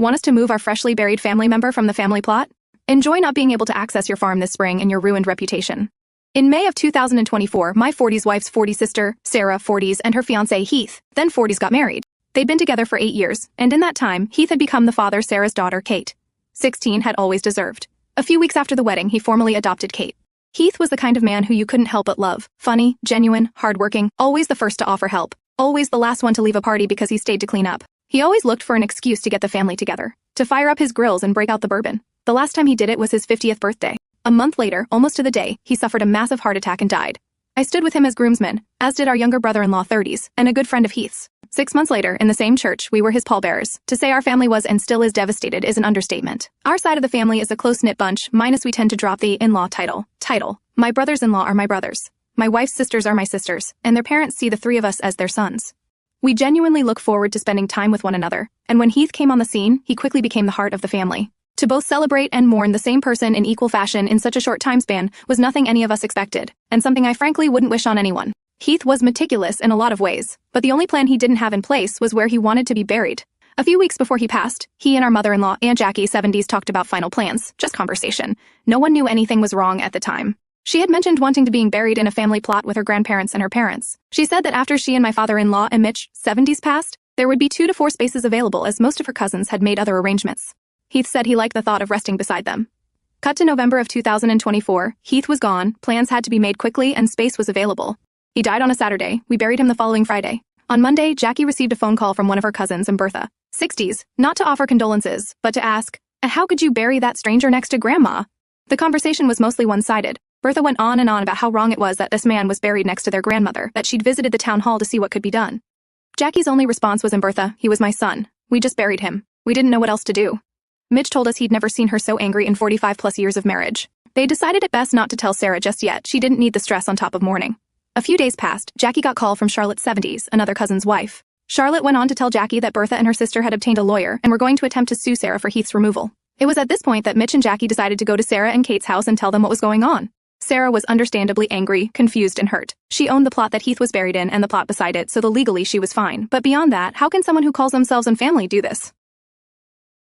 Want us to move our freshly buried family member from the family plot? Enjoy not being able to access your farm this spring and your ruined reputation. In May of 2024, my 40s wife's 40 sister, Sarah, 40s, and her fiancé, Heath, then 40s, got married. They'd been together for 8 years, and in that time, Heath had become the father Sarah's daughter, Kate. 16 had always deserved. A few weeks after the wedding, he formally adopted Kate. Heath was the kind of man who you couldn't help but love. Funny, genuine, hardworking, always the first to offer help. Always the last one to leave a party because he stayed to clean up. He always looked for an excuse to get the family together, to fire up his grills and break out the bourbon. The last time he did it was his 50th birthday. A month later, almost to the day, he suffered a massive heart attack and died. I stood with him as groomsman, as did our younger brother-in-law, 30s, and a good friend of Heath's. 6 months later, in the same church, we were his pallbearers. To say our family was and still is devastated is an understatement. Our side of the family is a close-knit bunch, minus we tend to drop the in-law title. My brothers-in-law are my brothers. My wife's sisters are my sisters, and their parents see the three of us as their sons. We genuinely look forward to spending time with one another, and when Heath came on the scene, he quickly became the heart of the family. To both celebrate and mourn the same person in equal fashion in such a short time span was nothing any of us expected, and something I frankly wouldn't wish on anyone. Heath was meticulous in a lot of ways, but the only plan he didn't have in place was where he wanted to be buried. A few weeks before he passed, he and our mother-in-law, Aunt Jackie, 70s, talked about final plans, just conversation. No one knew anything was wrong at the time. She had mentioned wanting to being buried in a family plot with her grandparents and her parents. She said that after she and my father-in-law and Mitch, 70s, passed, there would be 2 to 4 spaces available as most of her cousins had made other arrangements. Heath said he liked the thought of resting beside them. Cut to November of 2024, Heath was gone, plans had to be made quickly, and space was available. He died on a Saturday, we buried him the following Friday. On Monday, Jackie received a phone call from one of her cousins in Bertha, 60s, not to offer condolences, but to ask, how could you bury that stranger next to Grandma? The conversation was mostly one-sided. Bertha went on and on about how wrong it was that this man was buried next to their grandmother, that she'd visited the town hall to see what could be done. Jackie's only response was, Bertha, he was my son. We just buried him. We didn't know what else to do. Mitch told us he'd never seen her so angry in 45-plus years of marriage. They decided it best not to tell Sarah just yet. She didn't need the stress on top of mourning. A few days passed, Jackie got call from Charlotte, 70s, another cousin's wife. Charlotte went on to tell Jackie that Bertha and her sister had obtained a lawyer and were going to attempt to sue Sarah for Heath's removal. It was at this point that Mitch and Jackie decided to go to Sarah and Kate's house and tell them what was going on. Sarah was understandably angry, confused, and hurt. She owned the plot that Heath was buried in and the plot beside it, so legally she was fine. But beyond that, how can someone who calls themselves in family do this?